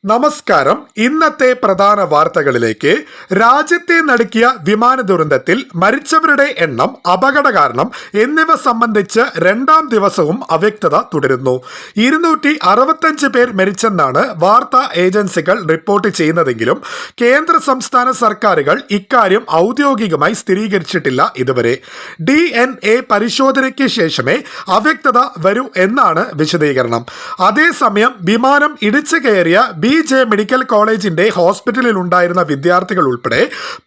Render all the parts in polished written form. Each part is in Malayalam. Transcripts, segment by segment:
നമസ്കാരം. ഇന്നത്തെ പ്രധാന വാർത്തകളിലേക്ക്. രാജ്യത്തെ നടുക്കിയ വിമാന ദുരന്തത്തിൽ മരിച്ചവരുടെ എണ്ണം, അപകട കാരണം എന്നിവ സംബന്ധിച്ച് രണ്ടാം ദിവസവും അവ്യക്തത തുടരുന്നു. 265 പേർ മരിച്ചെന്നാണ് വാർത്താ ഏജൻസികൾ റിപ്പോർട്ട് ചെയ്യുന്നതെങ്കിലും കേന്ദ്ര സംസ്ഥാന സർക്കാരുകൾ ഇക്കാര്യം ഔദ്യോഗികമായി സ്ഥിരീകരിച്ചിട്ടില്ല ഇതുവരെ. DNA പരിശോധനയ്ക്ക് ശേഷമേ അവ്യക്തത വരൂ എന്നാണ് വിശദീകരണം. അതേസമയം വിമാനം ഇടിച്ചു കയറിയ BJ മെഡിക്കൽ കോളേജിന്റെ ഹോസ്പിറ്റലിൽ ഉണ്ടായിരുന്ന വിദ്യാർത്ഥികൾ ഉൾപ്പെടെ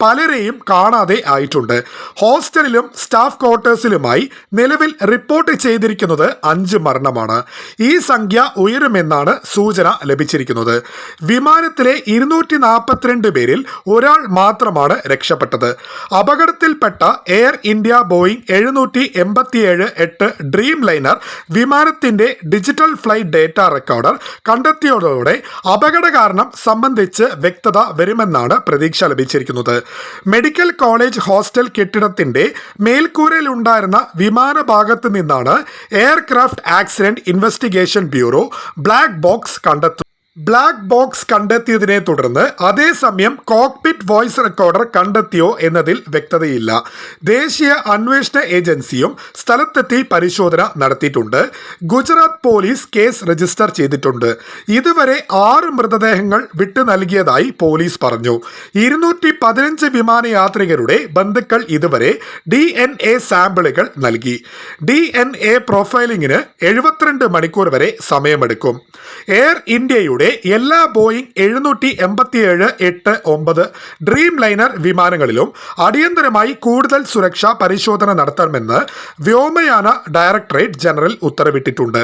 പലരെയും കാണാതെ ആയിട്ടുണ്ട്. ഹോസ്റ്റലിലും സ്റ്റാഫ് ക്വാർട്ടേഴ്സിലുമായി നിലവിൽ റിപ്പോർട്ട് ചെയ്തിരിക്കുന്നത് 5 മരണമാണ്. ഈ സംഖ്യ ഉയരുമെന്നാണ് സൂചന ലഭിച്ചിരിക്കുന്നത്. വിമാനത്തിലെ 242 പേരിൽ ഒരാൾ മാത്രമാണ് രക്ഷപ്പെട്ടത്. അപകടത്തിൽപ്പെട്ട Air India Boeing 787-8 Dreamliner വിമാനത്തിന്റെ ഡിജിറ്റൽ ഫ്ലൈറ്റ് ഡേറ്റ റെക്കോർഡർ കണ്ടെത്തിയതോടെ അപകട കാരണം സംബന്ധിച്ച് വ്യക്തത വരുമെന്നാണ് പ്രതീക്ഷ ലഭിച്ചിരിക്കുന്നത്. മെഡിക്കൽ കോളേജ് ഹോസ്റ്റൽ കെട്ടിടത്തിന്റെ മേൽക്കൂരയിലുണ്ടായിരുന്ന വിമാനഭാഗത്ത് നിന്നാണ് aircraft accident investigation bureau black box കണ്ടെത്തിയതിനെ തുടർന്ന് അതേസമയം കോക്പിറ്റ് വോയിസ് റെക്കോർഡർ കണ്ടെത്തിയോ എന്നതിൽ വ്യക്തതയില്ല. ദേശീയ അന്വേഷണ ഏജൻസിയും സ്ഥലത്തെത്തി പരിശോധന നടത്തിയിട്ടുണ്ട്. ഗുജറാത്ത് പോലീസ് കേസ് രജിസ്റ്റർ ചെയ്തിട്ടുണ്ട്. ഇതുവരെ 6 മൃതദേഹങ്ങൾ വിട്ടു നൽകിയതായി പോലീസ് പറഞ്ഞു. 215 വിമാനയാത്രികരുടെ ബന്ധുക്കൾ ഇതുവരെ DNA സാമ്പിളുകൾ നൽകി. DNA പ്രൊഫൈലിംഗിന് 72 മണിക്കൂർ വരെ സമയമെടുക്കും. എയർ ഇന്ത്യയുടെ എല്ലാ ബോയിങ് 787-8 ഡ്രീം ലൈനർ വിമാനങ്ങളിലും അടിയന്തരമായി കൂടുതൽ സുരക്ഷാ പരിശോധന നടത്തണമെന്ന് വ്യോമയാന ഡയറക്ടറേറ്റ് ജനറൽ ഉത്തരവിട്ടിട്ടുണ്ട്.